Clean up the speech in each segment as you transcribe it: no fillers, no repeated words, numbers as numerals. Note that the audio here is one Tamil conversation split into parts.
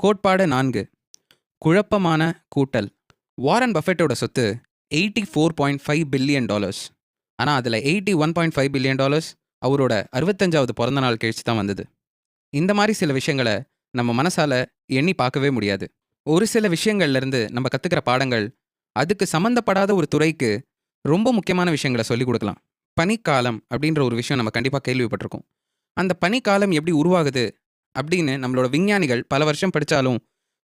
கோட்பாடு 4 குழப்பமான கூட்டல். வாரன் பஃபெட்டோட சொத்து $84.5 பில்லியன். ஆனால் அதில் $81.5 பில்லியன் அவரோட 65வது பிறந்த நாள் கழிச்சு தான் வந்தது. இந்த மாதிரி சில விஷயங்களை நம்ம மனசால எண்ணி பார்க்கவே முடியாது. ஒரு சில விஷயங்கள்லேருந்து நம்ம கற்றுக்கிற பாடங்கள் அதுக்கு சம்மந்தப்படாத ஒரு துறைக்கு ரொம்ப முக்கியமான விஷயங்களை சொல்லிக் கொடுக்கலாம். பனிக்காலம் அப்படின்ற ஒரு விஷயம் நம்ம கண்டிப்பாக கேள்விப்பட்டிருக்கோம். அந்த பனிக்காலம் எப்படி உருவாகுது அப்படின்னு நம்மளோட விஞ்ஞானிகள் பல வருஷம் படித்தாலும்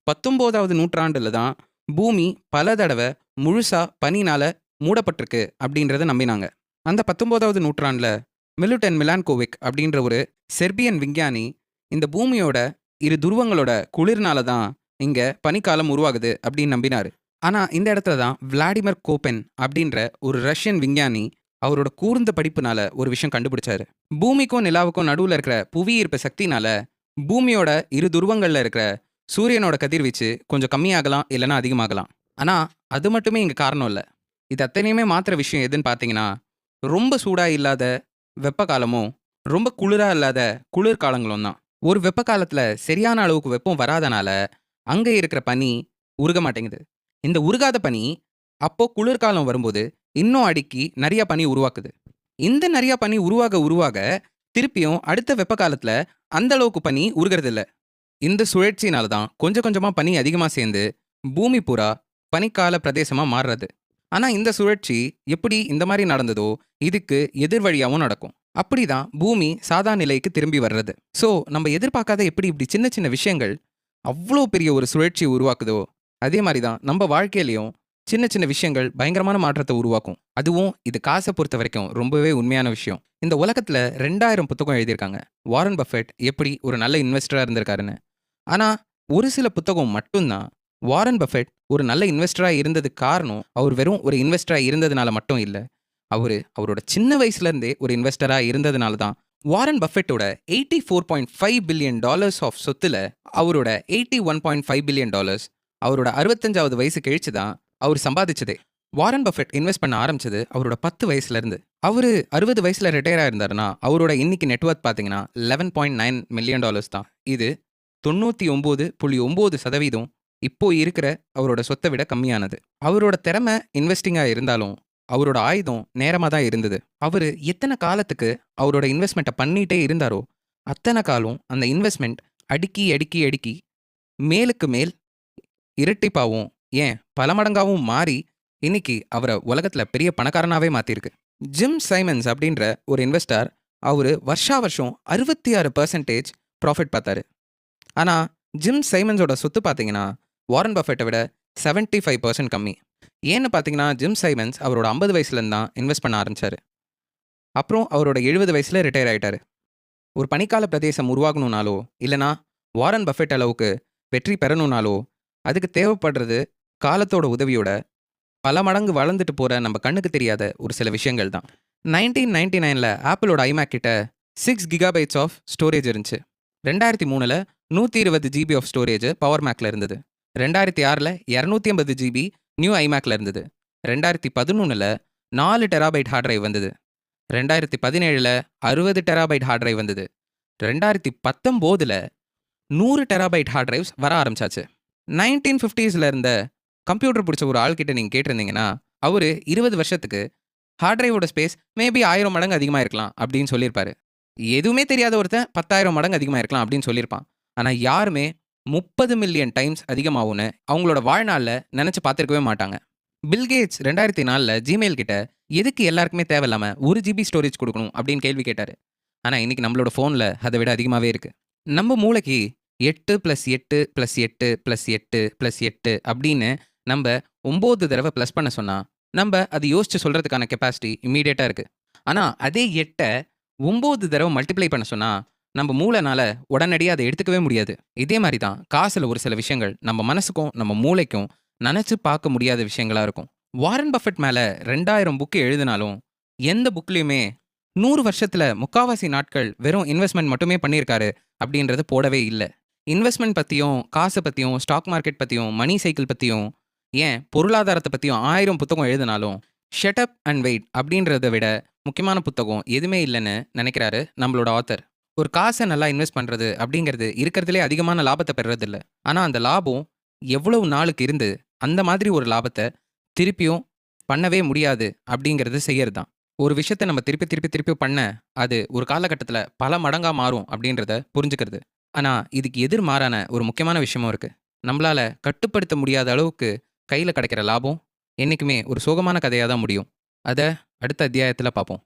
19வது நூற்றாண்டில் தான் பூமி பல தடவை முழுசாக பனினால் மூடப்பட்டிருக்கு அப்படின்றத நம்பினாங்க. அந்த 19வது நூற்றாண்டில் மிலுட்டன் மிலான்கோவிக் அப்படின்ற ஒரு செர்பியன் விஞ்ஞானி இந்த பூமியோட 2 துருவங்களோட குளிர்னால தான் இங்கே பனிக்காலம் உருவாகுது அப்படின்னு நம்பினார். ஆனால் இந்த இடத்துல தான் விளாடிமிர் கோப்பென் அப்படின்ற ஒரு ரஷ்யன் விஞ்ஞானி அவரோட கூர்ந்த படிப்புனால ஒரு விஷயம் கண்டுபிடிச்சாரு. பூமிக்கும் நிலாவுக்கும் நடுவில் இருக்கிற புவி ஈர்ப்பு சக்தினால பூமியோட 2 துருவங்களில் இருக்கிற சூரியனோட கதிர்வீச்சு கொஞ்சம் கம்மியாகலாம், இல்லைன்னா அதிகமாகலாம். ஆனால் அது மட்டுமே இங்கே காரணம் இல்லை. இது அத்தனையுமே மாத்திர விஷயம் எதுன்னு பார்த்தீங்கன்னா, ரொம்ப சூடாக இல்லாத வெப்ப காலமும் ரொம்ப குளிராக இல்லாத குளிர்காலங்களும் தான். ஒரு வெப்ப காலத்தில் சரியான அளவுக்கு வெப்பம் வராதனால அங்கே இருக்கிற பனி உருக மாட்டேங்குது. இந்த உருகாத பனி அப்போ குளிர்காலம் வரும்போது இன்னும் அடுக்கி நிறைய பனி உருவாக்குது. இந்த நிறைய பனி உருவாக திருப்பியும் அடுத்த வெப்ப காலத்தில் அந்த அளவுக்கு பனி உருகிறது இல்லை. இந்த சுழற்சினால தான் கொஞ்சம் கொஞ்சமாக பனி அதிகமாக சேர்ந்து பூமி பூரா பனிக்கால பிரதேசமாக மாறுறது. ஆனால் இந்த சுழற்சி எப்படி இந்த மாதிரி நடந்ததோ இதுக்கு எதிர் வழியாகவும் நடக்கும். அப்படி தான் பூமி சாதா நிலைக்கு திரும்பி வர்றது. ஸோ நம்ம எதிர்பார்க்காத எப்படி இப்படி சின்ன சின்ன விஷயங்கள் அவ்வளோ பெரிய ஒரு சுழற்சி உருவாக்குதோ, அதே மாதிரி தான் நம்ம வாழ்க்கையிலையும் சின்ன சின்ன விஷயங்கள் பயங்கரமான மாற்றத்தை உருவாக்கும். அதுவும் இது காசை பொறுத்த வரைக்கும் ரொம்பவே உண்மையான விஷயம். இந்த உலகத்தில் 2000 புத்தகம் எழுதியிருக்காங்க வாரன் பஃபெட் எப்படி ஒரு நல்ல இன்வெஸ்டராக இருந்திருக்காருன்னு. ஆனால் ஒரு சில புத்தகம் மட்டும்தான் வாரன் பஃபெட் ஒரு நல்ல இன்வெஸ்டராக இருந்ததுக்கு காரணம் அவர் வெறும் ஒரு இன்வெஸ்டராக இருந்ததுனால மட்டும் இல்லை, அவரோட சின்ன வயசுலேருந்தே ஒரு இன்வெஸ்டராக இருந்ததுனால தான். வாரன் பஃபெட்டோட $84.5 பில்லியன் ஆஃப் சொத்துல அவரோட $81.5 பில்லியன் அவரோட 65வது வயசு கழிச்சு தான் அவர் சம்பாதிச்சதே. வாரன் பஃபெட் இன்வெஸ்ட் பண்ண ஆரம்பிச்சது அவரோட 10 வயசுலேருந்து. அவர் 60 வயசில் ரிட்டையர் ஆயிருந்தாருன்னா அவரோட இன்னைக்கு நெட்வொர்க் பார்த்தீங்கன்னா $11.9 மில்லியன் தான். இது 99.9% இப்போ இருக்கிற அவரோட சொத்தை விட கம்மியானது. அவரோட திறமை இன்வெஸ்டிங்காக இருந்தாலும் அவரோட ஆயுதம் நேரமாக தான் இருந்தது. அவர் எத்தனை காலத்துக்கு அவரோட இன்வெஸ்ட்மெண்ட்டை பண்ணிகிட்டே இருந்தாரோ அத்தனை காலம் அந்த இன்வெஸ்ட்மெண்ட் அடுக்கி அடுக்கி அடுக்கி மேலுக்கு மேல் இரட்டிப்பாகவும் ஏன் பல மடங்காகவும் மாறி இன்னைக்கு அவரை உலகத்தில் பெரிய பணக்காரனாகவே மாற்றிருக்கு. ஜிம் சைமன்ஸ் அப்படின்ற ஒரு இன்வெஸ்டர் அவர் வருஷா வருஷம் 66% ப்ராஃபிட் பார்த்தாரு. ஆனால் ஜிம் சைமன்ஸோட சொத்து பார்த்தீங்கன்னா வாரன் பஃபெட்டை விட 75% கம்மி. ஏன்னு பார்த்தீங்கன்னா ஜிம் சைமன்ஸ் அவரோட 50 வயசுலேருந்து தான் இன்வெஸ்ட் பண்ண ஆரம்பித்தார். அப்புறம் அவரோட 70 வயசில் ரிட்டையர் ஆகிட்டார். ஒரு பனிக்கால பிரதேசம் உருவாகணுன்னாலோ இல்லைனா வாரன் பஃபெட் அளவுக்கு வெற்றி பெறணுன்னாலோ அதுக்கு தேவைப்படுறது காலத்தோட உதவியோட பல மடங்கு வளர்ந்துட்டு போகிற நம்ம கண்ணுக்கு தெரியாத ஒரு சில விஷயங்கள் தான். 1999 ஆப்பிளோட ஐமேக் கிட்ட 6 GB ஆஃப் ஸ்டோரேஜ் இருந்துச்சு. 2003 120 GB ஆஃப் ஸ்டோரேஜ் பவர் மேக்கில் இருந்தது. 2006 250 GB நியூ ஐமேக்கில் இருந்தது. 2011 4 TB ஹார்ட் டிரைவ் வந்தது. 2017 60 TB ஹார்ட் டிரைவ் வந்தது. 2019 100 TB ஹார்ட் டிரைவ்ஸ் வர ஆரம்பிச்சாச்சு. 1950s இருந்த கம்ப்யூட்டர் பிடிச்ச ஒரு ஆள்கிட்ட நீங்கள் கேட்டிருந்தீங்கன்னா அவர் 20 வருஷத்துக்கு ஹார்ட் டிரைவோட ஸ்பேஸ் மேபி 1000 மடங்கு அதிகமாக இருக்கலாம் அப்படின்னு சொல்லியிருப்பாரு. எதுவுமே தெரியாத ஒருத்தன் 10,000 மடங்கு அதிகமாக இருக்கலாம் அப்படின்னு சொல்லியிருப்பான். ஆனால் யாருமே 30 மில்லியன் டைம்ஸ் அதிகமாகும்னு அவங்களோட வாழ்நாளில் நினச்சி பார்த்துருக்கவே மாட்டாங்க. பில்கேட்ஸ் 2004 ஜிமெயில் கிட்ட எதுக்கு எல்லாருக்குமே தேவையில்லாமல் 1 GB ஸ்டோரேஜ் கொடுக்கணும் அப்படின்னு கேள்வி கேட்டார். ஆனால் இன்றைக்கி நம்மளோட ஃபோனில் அதை விட அதிகமாகவே இருக்குது. நம்ம மூளைக்கு 8 + 8 + 8 + 8 + 8 அப்படின்னு நம்ம 9 தடவை ப்ளஸ் பண்ண சொன்னால் நம்ம அது யோசித்து சொல்கிறதுக்கான கெப்பாசிட்டி இம்மீடியட்டாக இருக்குது. ஆனால் அதே 8 9 தடவை மல்டிப்ளை பண்ண சொன்னால் நம்ம மூளைனால உடனடியாக அதை எடுத்துக்கவே முடியாது. இதே மாதிரி தான் காசில் ஒரு சில விஷயங்கள் நம்ம மனசுக்கும் நம்ம மூளைக்கும் நினச்சி பார்க்க முடியாத விஷயங்களாக இருக்கும். வாரன் பஃபெட் மேலே 2000 புக்கு எழுதினாலும் எந்த புக்லேயுமே 100 வருஷத்தில் முக்காவாசி நாட்கள் வெறும் இன்வெஸ்ட்மெண்ட் மட்டுமே பண்ணியிருக்காரு அப்படின்றது போடவே இல்லை. இன்வெஸ்ட்மெண்ட் பற்றியும் காசை பற்றியும் ஸ்டாக் மார்க்கெட் பற்றியும் மணி சைக்கிள் பற்றியும் ஏன் பொருளாதாரத்தை பற்றியும் 1000 புத்தகம் எழுதினாலும் ஷட் அப் அண்ட் வெயிட் அப்படின்றத விட முக்கியமான புத்தகம் எதுவுமே இல்லைன்னு நினைக்கிறாரு நம்மளோட ஆத்தர். ஒரு காசை நல்லா இன்வெஸ்ட் பண்றது அப்படிங்கிறது இருக்கிறதுலே அதிகமான லாபத்தை பெறுறதில்ல. ஆனா அந்த லாபம் எவ்வளவு நாளுக்கு இருந்து அந்த மாதிரி ஒரு லாபத்தை திருப்பியும் பண்ணவே முடியாது அப்படிங்கிறது செய்யறது தான். ஒரு விஷயத்த நம்ம திருப்பி திருப்பி திருப்பி பண்ண அது ஒரு காலகட்டத்தில் பல மடங்கா மாறும் அப்படின்றத புரிஞ்சுக்கிறது. ஆனா இதுக்கு எதிர்மாறான ஒரு முக்கியமான விஷயமும் இருக்கு. நம்மளால கட்டுப்படுத்த முடியாத அளவுக்கு கையில கிடைக்கிற லாபம் என்னைக்குமே ஒரு சோகமான கதையா தான் முடியும். அத அடுத்த அத்தியாயத்துல பார்ப்போம்.